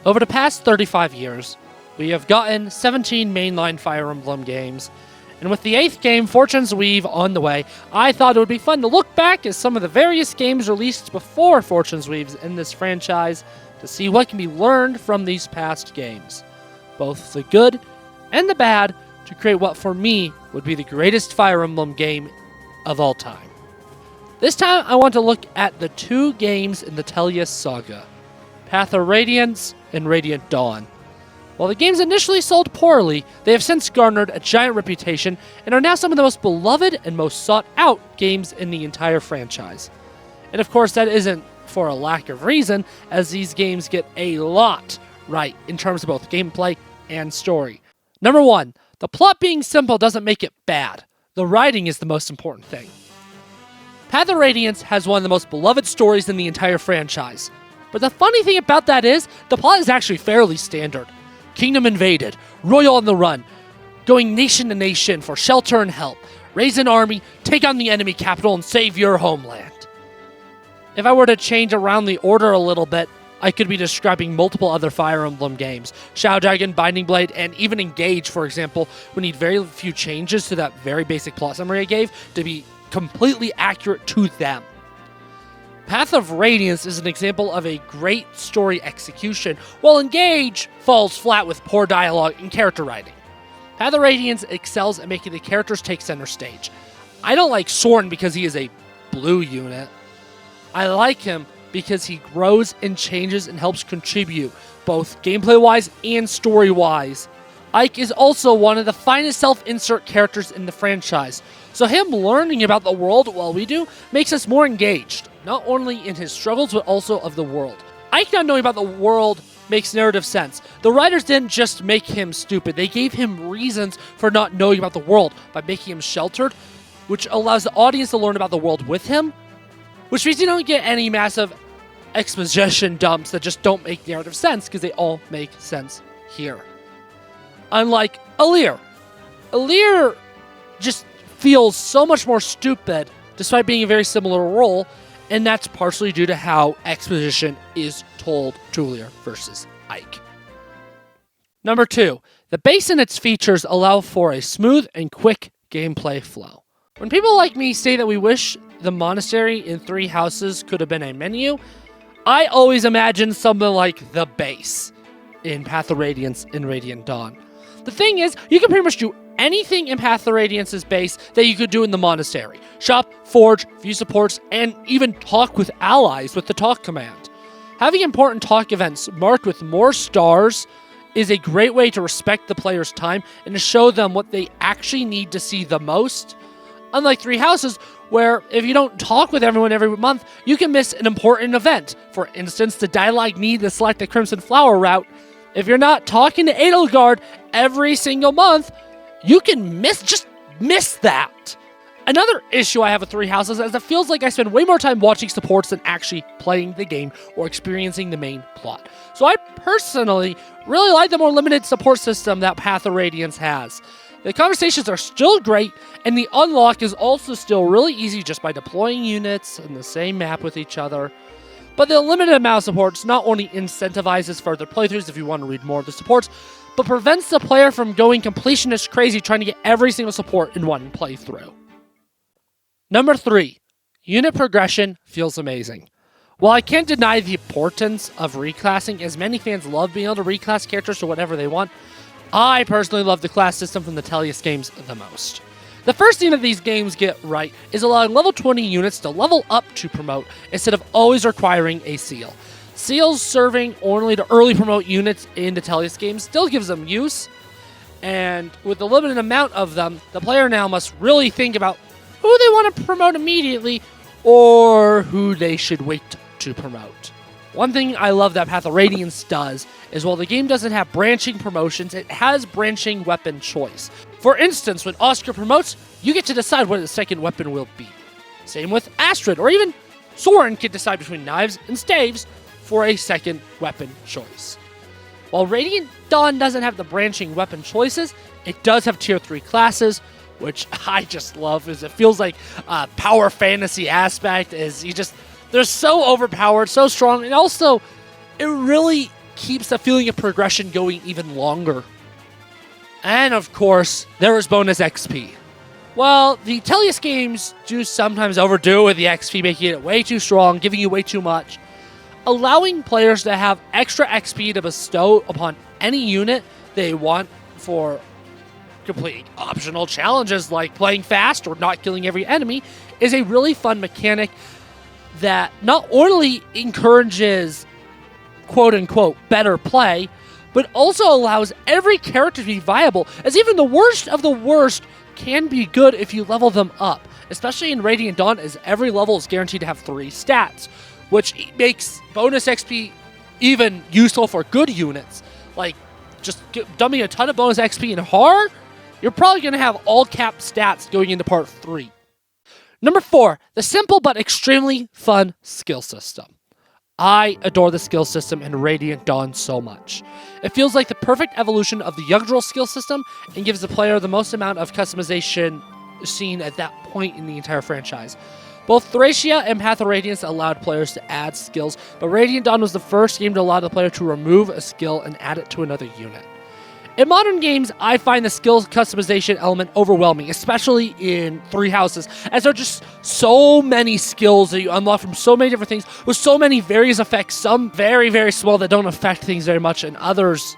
Over the past 35 years, we have gotten 17 mainline Fire Emblem games, and with the 8th game, Fortune's Weave, on the way, I thought it would be fun to look back at some of the various games released before Fortune's Weaves in this franchise to see what can be learned from these past games, both the good and the bad, to create what for me would be the greatest Fire Emblem game of all time. This time, I want to look at the 2 games in the Tellius saga, Path of Radiance and Radiant Dawn. While the games initially sold poorly, they have since garnered a giant reputation and are now some of the most beloved and most sought out games in the entire franchise. And of course, that isn't for a lack of reason, as these games get a lot right in terms of both gameplay and story. Number 1, the plot being simple doesn't make it bad. The writing is the most important thing. Path of Radiance has one of the most beloved stories in the entire franchise. But the funny thing about that is, the plot is actually fairly standard. Kingdom invaded, royal on the run, going nation to nation for shelter and help, raise an army, take on the enemy capital, and save your homeland. If I were to change around the order a little bit, I could be describing multiple other Fire Emblem games. Shadow Dragon, Binding Blade, and even Engage, for example, would need very few changes to that very basic plot summary I gave to be completely accurate to them. Path of Radiance is an example of a great story execution, while Engage falls flat with poor dialogue and character writing. Path of Radiance excels at making the characters take center stage. I don't like Soren because he is a blue unit. I like him because he grows and changes and helps contribute, both gameplay-wise and story-wise. Ike is also one of the finest self-insert characters in the franchise, so him learning about the world while we do makes us more engaged, not only in his struggles but also of the world. Ike not knowing about the world makes narrative sense. The writers didn't just make him stupid, they gave him reasons for not knowing about the world by making him sheltered, which allows the audience to learn about the world with him, which means you don't get any massive exposition dumps that just don't make narrative sense, because they all make sense here. Unlike Alear. Alear just feels so much more stupid despite being a very similar role, and that's partially due to how exposition is told to Alear versus Ike. Number 2, the base and its features allow for a smooth and quick gameplay flow. When people like me say that we wish the monastery in 3 houses could have been a menu, I always imagine something like the base in Path of Radiance and Radiant Dawn. The thing is, you can pretty much do anything in Path of Radiance's base that you could do in the monastery. Shop, forge, view supports, and even talk with allies with the talk command. Having important talk events marked with more stars is a great way to respect the player's time and to show them what they actually need to see the most. Unlike 3 houses, where if you don't talk with everyone every month, you can miss an important event. For instance, the dialogue need to select the Crimson Flower route. If you're not talking to Edelgard every single month, you can miss that. Another issue I have with 3 houses is it feels like I spend way more time watching supports than actually playing the game or experiencing the main plot. So I personally really like the more limited support system that Path of Radiance has. The conversations are still great, and the unlock is also still really easy just by deploying units in the same map with each other. But the limited amount of supports not only incentivizes further playthroughs if you want to read more of the supports, but prevents the player from going completionist crazy trying to get every single support in one playthrough. Number 3, unit progression feels amazing. While I can't deny the importance of reclassing, as many fans love being able to reclass characters to whatever they want, I personally love the class system from the Tellius games the most. The first thing that these games get right is allowing level 20 units to level up to promote instead of always requiring a seal. Seals serving only to early promote units in the Tellius games still gives them use, and with the limited amount of them, the player now must really think about who they want to promote immediately or who they should wait to promote. One thing I love that Path of Radiance does is while the game doesn't have branching promotions, it has branching weapon choice. For instance, when Oscar promotes, you get to decide what the second weapon will be. Same with Astrid, or even Soren can decide between knives and staves for a second weapon choice. While Radiant Dawn doesn't have the branching weapon choices, it does have tier 3 classes, which I just love, as it feels like a power fantasy aspect, they're so overpowered, so strong, and also it really keeps the feeling of progression going even longer. And of course, there is bonus XP. Well, the Tellius games do sometimes overdo with the XP, making it way too strong, giving you way too much. Allowing players to have extra XP to bestow upon any unit they want for completing optional challenges like playing fast or not killing every enemy is a really fun mechanic that not only encourages quote-unquote better play, but also allows every character to be viable, as even the worst of the worst can be good if you level them up, especially in Radiant Dawn, as every level is guaranteed to have 3 stats, which makes bonus XP even useful for good units. Like, just dumping a ton of bonus XP in horror, you're probably going to have all capped stats going into part 3. Number 4, the simple but extremely fun skill system. I adore the skill system in Radiant Dawn so much. It feels like the perfect evolution of the Yggdrasil skill system and gives the player the most amount of customization seen at that point in the entire franchise. Both Thracia and Path of Radiance allowed players to add skills, but Radiant Dawn was the first game to allow the player to remove a skill and add it to another unit. In modern games, I find the skill customization element overwhelming, especially in Three Houses, as there are just so many skills that you unlock from so many different things, with so many various effects, some very, very small that don't affect things very much, and others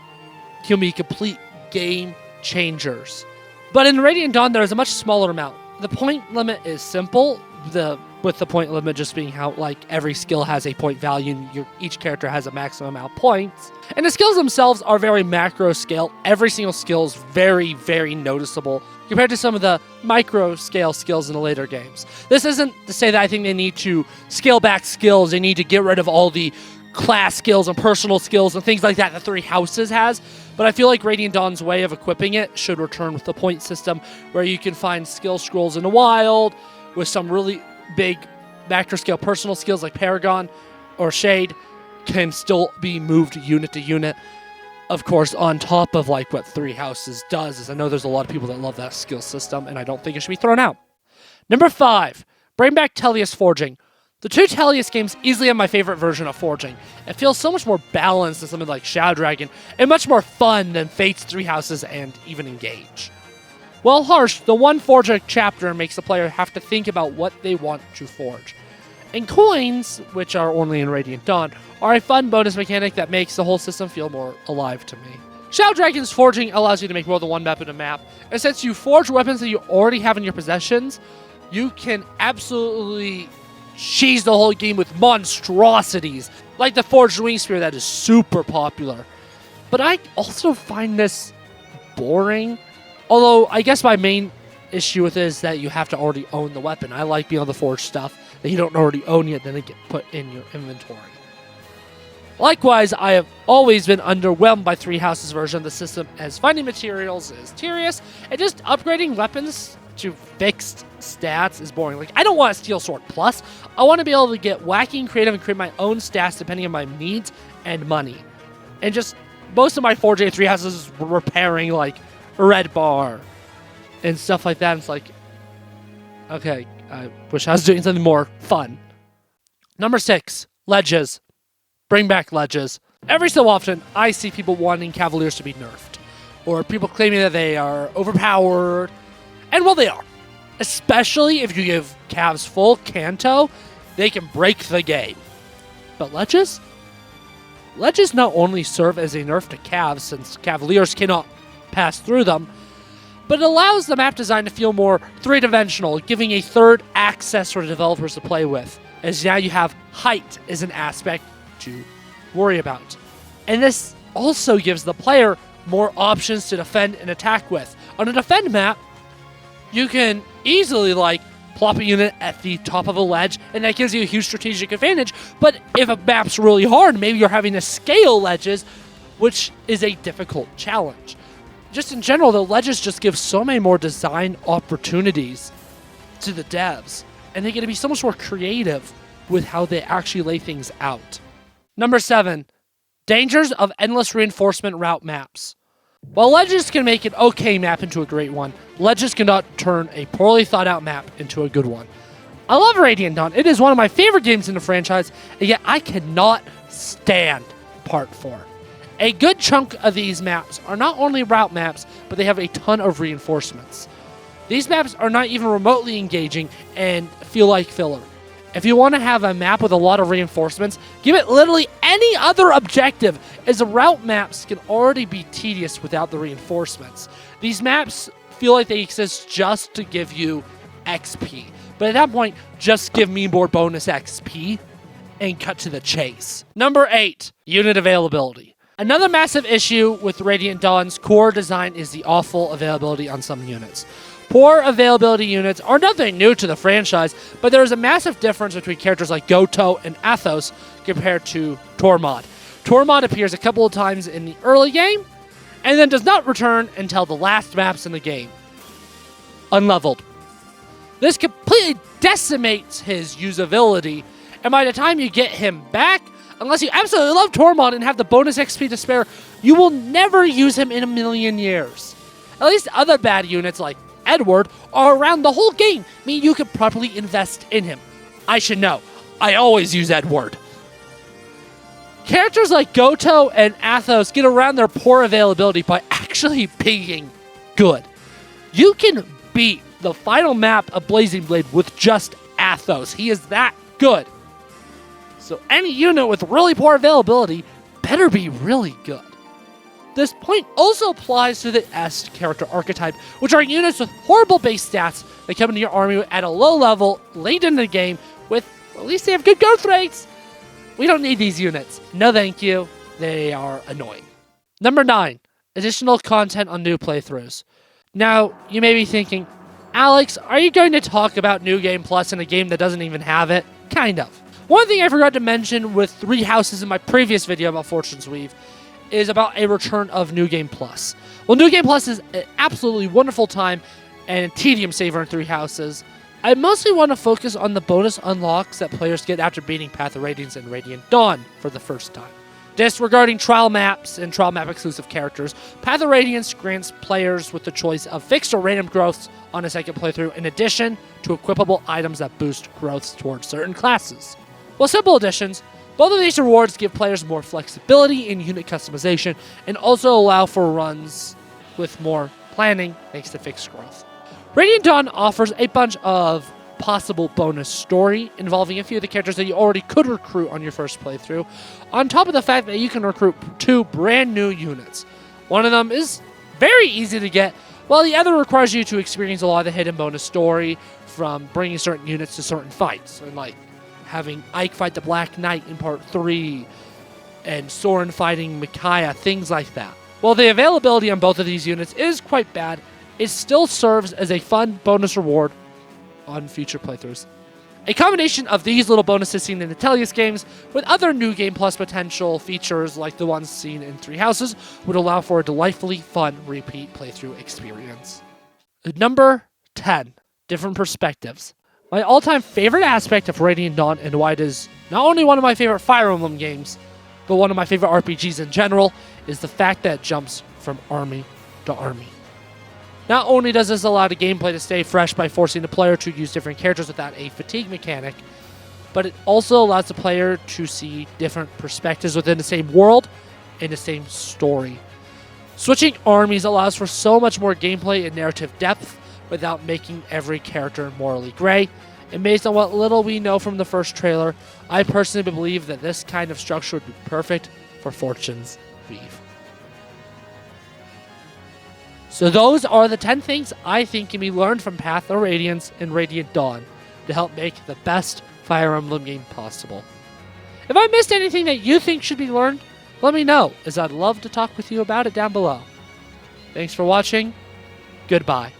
can be complete game changers. But in Radiant Dawn, there is a much smaller amount. The point limit is simple, with the point limit just being how, like, every skill has a point value and each character has a maximum amount of points. And the skills themselves are very macro scale. Every single skill is very, very noticeable compared to some of the micro scale skills in the later games. This isn't to say that I think they need to scale back skills. They need to get rid of all the class skills and personal skills and things like that the Three Houses has. But I feel like Radiant Dawn's way of equipping it should return with the point system where you can find skill scrolls in the wild with some really big macro scale personal skills like Paragon or Shade can still be moved unit to unit. Of course, on top of like what Three Houses does, is I know there's a lot of people that love that skill system, and I don't think it should be thrown out. Number 5, bring back Tellius Forging. The 2 Tellius games easily have my favorite version of Forging. It feels so much more balanced than something like Shadow Dragon, and much more fun than Fate's Three Houses and even Engage. While harsh, the one Forger chapter makes the player have to think about what they want to forge. And coins, which are only in Radiant Dawn, are a fun bonus mechanic that makes the whole system feel more alive to me. Shadow Dragon's Forging allows you to make more than one weapon in a map, and since you forge weapons that you already have in your possessions, you can absolutely cheese the whole game with monstrosities, like the Forged Wing Spear that is super popular. But I also find this boring. Although, I guess my main issue with it is that you have to already own the weapon. I like being able to forge stuff that you don't already own yet, then they get put in your inventory. Likewise, I have always been underwhelmed by Three Houses' version of the system, as finding materials is tedious, and just upgrading weapons to fixed stats is boring. Like, I don't want a Steel Sword Plus. I want to be able to get wacky and creative and create my own stats depending on my needs and money. And just, most of my forging at Three Houses is repairing, like, red bar and stuff like that. It's like, okay, I wish I was doing something more fun. Number 6, ledges. Bring back ledges. Every so often, I see people wanting Cavaliers to be nerfed, or people claiming that they are overpowered, and well, they are. Especially if you give Cavs full Canto, they can break the game. But ledges? Ledges not only serve as a nerf to Cavs, since Cavaliers cannot pass through them, but it allows the map design to feel more three-dimensional, giving a third access for developers to play with, as now you have height as an aspect to worry about. And this also gives the player more options to defend and attack with. On a defend map, you can easily, like, plop a unit at the top of a ledge, and that gives you a huge strategic advantage. But if a map's really hard, maybe you're having to scale ledges, which is a difficult challenge. Just in general, the ledges just give so many more design opportunities to the devs, and they get to be so much more creative with how they actually lay things out. Number 7, dangers of endless reinforcement route maps. While ledges can make an okay map into a great one, ledges cannot turn a poorly thought out map into a good one. I love Radiant Dawn. It is one of my favorite games in the franchise, and yet I cannot stand Part 4. A good chunk of these maps are not only route maps, but they have a ton of reinforcements. These maps are not even remotely engaging and feel like filler. If you want to have a map with a lot of reinforcements, give it literally any other objective, as the route maps can already be tedious without the reinforcements. These maps feel like they exist just to give you XP. But at that point, just give me more bonus XP and cut to the chase. Number 8, unit availability. Another massive issue with Radiant Dawn's core design is the awful availability on some units. Poor availability units are nothing new to the franchise, but there is a massive difference between characters like Goto and Athos compared to Tormod. Tormod appears a couple of times in the early game, and then does not return until the last maps in the game. Unleveled. This completely decimates his usability, and by the time you get him back, unless you absolutely love Tormod and have the bonus XP to spare, you will never use him in a million years. At least other bad units like Edward are around the whole game, meaning you can properly invest in him. I should know. I always use Edward. Characters like Goto and Athos get around their poor availability by actually being good. You can beat the final map of Blazing Blade with just Athos. He is that good. So any unit with really poor availability better be really good. This point also applies to the S character archetype, which are units with horrible base stats that come into your army at a low level late in the game with, at least they have good growth rates. We don't need these units. No thank you. They are annoying. Number 9, additional content on new playthroughs. Now, you may be thinking, Alex, are you going to talk about New Game Plus in a game that doesn't even have it? Kind of. One thing I forgot to mention with 3 houses in my previous video about Fortune's Weave is about a return of New Game Plus. Well, New Game Plus is an absolutely wonderful time and a tedium saver in 3 houses. I mostly want to focus on the bonus unlocks that players get after beating Path of Radiance and Radiant Dawn for the first time. Disregarding trial maps and trial map exclusive characters, Path of Radiance grants players with the choice of fixed or random growths on a second playthrough in addition to equipable items that boost growths towards certain classes. While simple additions, both of these rewards give players more flexibility in unit customization and also allow for runs with more planning thanks to fixed growth. Radiant Dawn offers a bunch of possible bonus story involving a few of the characters that you already could recruit on your first playthrough, on top of the fact that you can recruit 2 brand new units. One of them is very easy to get, while the other requires you to experience a lot of the hidden bonus story from bringing certain units to certain fights, and like having Ike fight the Black Knight in part 3, and Soren fighting Micaiah, things like that. While the availability on both of these units is quite bad, it still serves as a fun bonus reward on future playthroughs. A combination of these little bonuses seen in the Tellius games with other New Game Plus potential features like the ones seen in 3 houses would allow for a delightfully fun repeat playthrough experience. Number 10. Different perspectives. My all-time favorite aspect of Radiant Dawn and why it is not only one of my favorite Fire Emblem games, but one of my favorite RPGs in general, is the fact that it jumps from army to army. Not only does this allow the gameplay to stay fresh by forcing the player to use different characters without a fatigue mechanic, but it also allows the player to see different perspectives within the same world and the same story. Switching armies allows for so much more gameplay and narrative depth without making every character morally gray, and based on what little we know from the first trailer, I personally believe that this kind of structure would be perfect for Fortune's Weave. So those are the 10 things I think can be learned from Path of Radiance and Radiant Dawn to help make the best Fire Emblem game possible. If I missed anything that you think should be learned, let me know, as I'd love to talk with you about it down below. Thanks for watching. Goodbye.